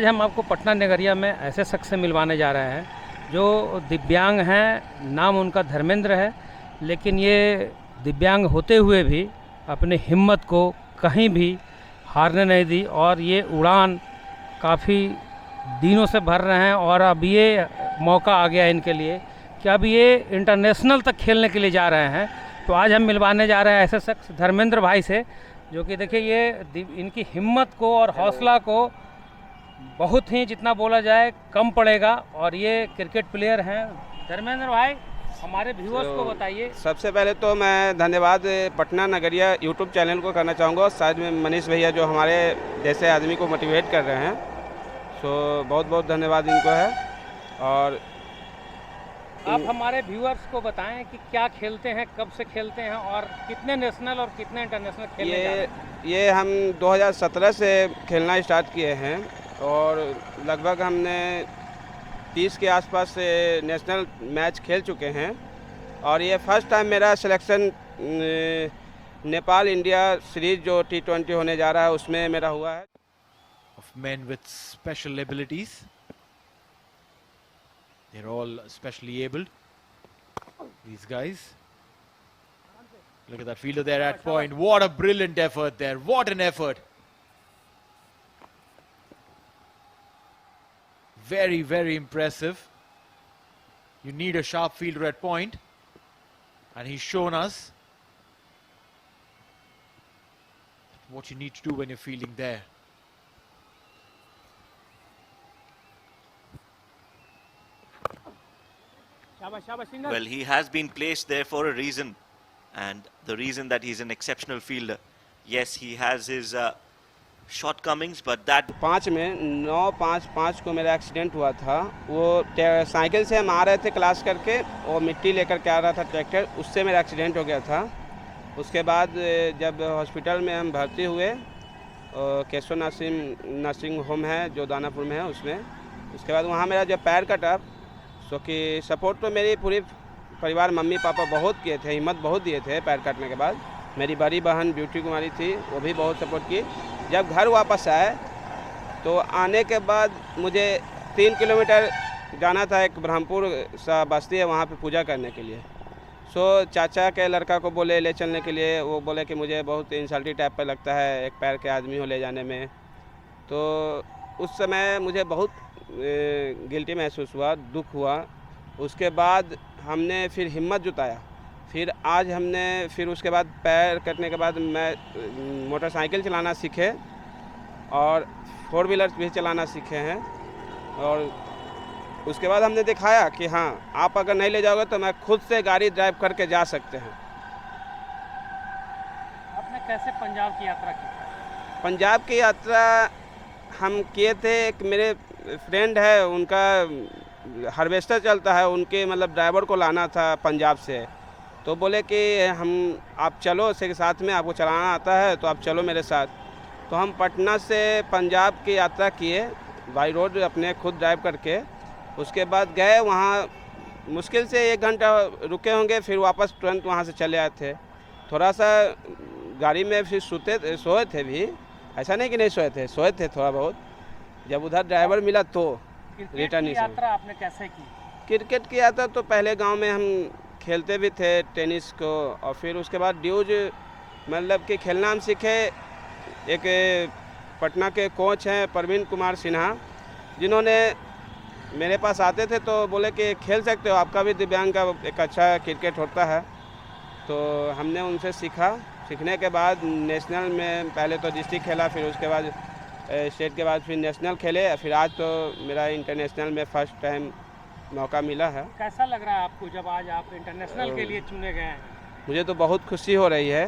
आज हम आपको पटना नगरिया में ऐसे शख्स से मिलवाने जा रहे हैं जो दिव्यांग हैं। नाम उनका धर्मेंद्र है, लेकिन ये दिव्यांग होते हुए भी अपनी हिम्मत को कहीं भी हारने नहीं दी और ये उड़ान काफ़ी दिनों से भर रहे हैं। और अब ये मौका आ गया इनके लिए कि अब ये इंटरनेशनल तक खेलने के लिए जा रहे हैं। तो आज हम मिलवाने जा रहे हैं ऐसे शख्स धर्मेंद्र भाई से, जो कि देखिए ये इनकी हिम्मत को और हौसला को बहुत ही जितना बोला जाए कम पड़ेगा। और ये क्रिकेट प्लेयर हैं। धर्मेंद्र भाई, हमारे व्यूअर्स को बताइए। सबसे पहले तो मैं धन्यवाद पटना नगरिया यूट्यूब चैनल को करना चाहूँगा। साथ में मनीष भैया जो हमारे जैसे आदमी को मोटिवेट कर रहे हैं, सो बहुत बहुत धन्यवाद इनको है। और आप हमारे व्यूअर्स को बताएं कि क्या खेलते हैं, कब से खेलते हैं और कितने नेशनल और कितने इंटरनेशनल खेलने जा रहे हैं? ये हम 2017 से खेलना स्टार्ट किए हैं और लगभग हमने 30 के आसपास से नेशनल मैच खेल चुके हैं। और ये फर्स्ट टाइम मेरा सिलेक्शन नेपाल इंडिया सीरीज जो T20 होने जा रहा है उसमें मेरा हुआ है। Of men with special abilities. They're all specially abled. These guys. Look at that fielder there at point. What a brilliant effort there. What an effort. Very, very impressive. You need a sharp fielder at point. And he's shown us what you need to do when you're fielding there. Well, he has been placed there for a reason, and the reason that he's an exceptional fielder. Yes, he has his shortcomings, but that 5 में 9-5-5 को मेरा accident हुआ था। वो cycle से हम आ रहे थे क्लास करके, और मिट्टी लेकर के आ रहा था ट्रैक्टर, उससे मेरा एक्सीडेंट हो गया था। उसके बाद जब हॉस्पिटल में हम भर्ती हुए, केशव नर्सिंग होम है जो दानापुर में है उसमें, उसके बाद वहाँ मेरा जब पैर कटा, सो कि सपोर्ट तो मेरी पूरी परिवार मम्मी पापा बहुत किए थे, हिम्मत बहुत दिए थे पैर काटने के बाद। मेरी बड़ी बहन ब्यूटी कुमारी थी, वो भी बहुत सपोर्ट की। जब घर वापस आए तो आने के बाद मुझे 3 किलोमीटर जाना था, एक ब्रह्मपुर सा बस्ती है वहाँ पे पूजा करने के लिए। सो चाचा के लड़का को बोले ले चलने के लिए, वो बोले कि मुझे बहुत इंसल्टी टाइप पर लगता है एक पैर के आदमी को ले जाने में। तो उस समय मुझे बहुत गिल्टी महसूस हुआ, दुख हुआ। उसके बाद हमने फिर हिम्मत जुटाया। फिर आज हमने फिर उसके बाद पैर कटने के बाद मैं मोटरसाइकिल चलाना सीखे और 4 व्हीलर भी चलाना सीखे हैं। और उसके बाद हमने दिखाया कि हाँ, आप अगर नहीं ले जाओगे तो मैं खुद से गाड़ी ड्राइव करके जा सकते हैं। आपने कैसे पंजाब की यात्रा की? पंजाब की यात्रा हम किए थे, एक मेरे फ्रेंड है, उनका हार्वेस्टर चलता है, उनके मतलब ड्राइवर को लाना था पंजाब से। तो बोले कि आप चलो उसके साथ में, आपको चलाना आता है तो आप चलो मेरे साथ। तो हम पटना से पंजाब की यात्रा किए बाई रोड, अपने खुद ड्राइव करके। उसके बाद गए वहाँ, मुश्किल से 1 घंटा रुके होंगे, फिर वापस तुरंत वहाँ से चले आए थे। थोड़ा सा गाड़ी में फिर सोए थे भी, ऐसा नहीं कि नहीं सोए थे थोड़ा बहुत। जब उधर ड्राइवर मिला तो रिटर्न ही यात्रा आपने कैसे की? क्रिकेट की यात्रा तो पहले गांव में हम खेलते भी थे टेनिस को, और फिर उसके बाद ड्यूज मतलब कि खेलना हम सीखे। एक पटना के कोच हैं प्रवीण कुमार सिन्हा, जिन्होंने मेरे पास आते थे तो बोले कि खेल सकते हो, आपका भी दिव्यांग का एक अच्छा क्रिकेट होता है। तो हमने उनसे सीखा। सीखने के बाद नेशनल में पहले तो डिस्ट्रिक्ट खेला, फिर उसके बाद स्टेट के बाद फिर नेशनल खेले, फिर आज तो मेरा इंटरनेशनल में फर्स्ट टाइम मौका मिला है। कैसा लग रहा है आपको जब आज आप इंटरनेशनल के लिए चुने गए हैं? मुझे तो बहुत खुशी हो रही है,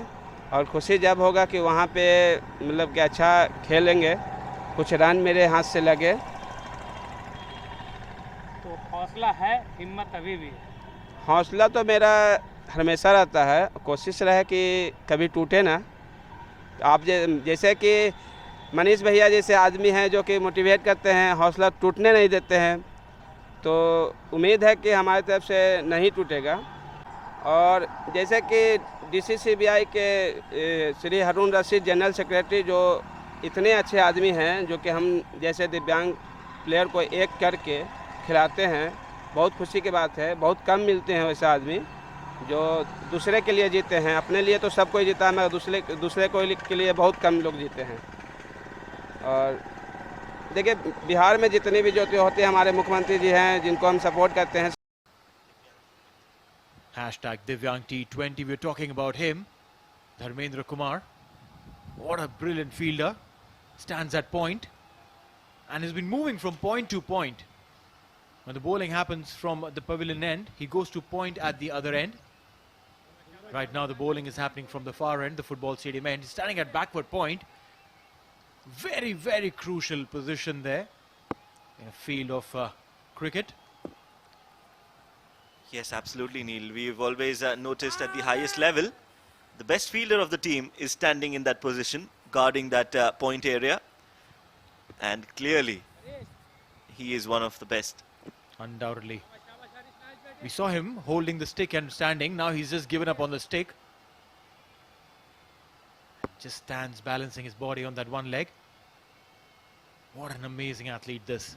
और खुशी जब होगा कि वहाँ पे मतलब कि अच्छा खेलेंगे, कुछ रन मेरे हाथ से लगे। तो हौसला है, हिम्मत अभी भी? हौसला तो मेरा हमेशा रहता है, कोशिश रहे कि कभी टूटे ना। आप जैसे कि मनीष भैया जैसे आदमी हैं जो कि मोटिवेट करते हैं, हौसला टूटने नहीं देते हैं, तो उम्मीद है कि हमारी तरफ से नहीं टूटेगा। और जैसे कि DCCBI के श्री हारून रशीद जनरल सेक्रेटरी जो इतने अच्छे आदमी हैं जो कि हम जैसे दिव्यांग प्लेयर को एक करके खिलाते हैं, बहुत खुशी की बात है। बहुत कम मिलते हैं वैसे आदमी जो दूसरे के लिए जीते हैं। अपने लिए तो सब कोई जीता है, मगर दूसरे के लिए बहुत कम लोग जीते हैं। और देखिए, बिहार में जितने भी जो होते हैं, हमारे मुख्यमंत्री जी हैं जिनको हम सपोर्ट करते हैं। Hashtag Divyang T20, we're talking about him. Dharmendra Kumar. What a brilliant fielder. Stands at point and has been moving from point to point. When the bowling happens from the pavilion end, he goes to point at the other end. Right now the bowling is happening from the far end, the football stadium end. He's standing at backward point. Very, very crucial position there in a field of cricket. Yes, absolutely, Neil. We've always noticed at the highest level, the best fielder of the team is standing in that position, guarding that point area. And clearly, he is one of the best. Undoubtedly. We saw him holding the stick and standing. Now he's just given up on the stick. Just stands balancing his body on that one leg. What an amazing athlete this.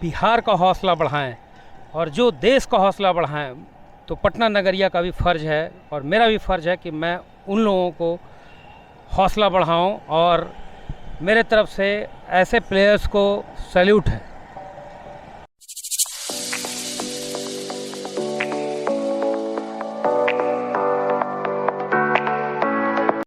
Bihar का हौसला बढ़ाएं और जो देश का हौसला बढ़ाएं, तो पटना नगरिया का भी फ़र्ज़ है और मेरा भी फ़र्ज़ है कि मैं उन लोगों को हौसला बढ़ाऊं। और मेरे तरफ से ऐसे प्लेयर्स को सैल्यूट है।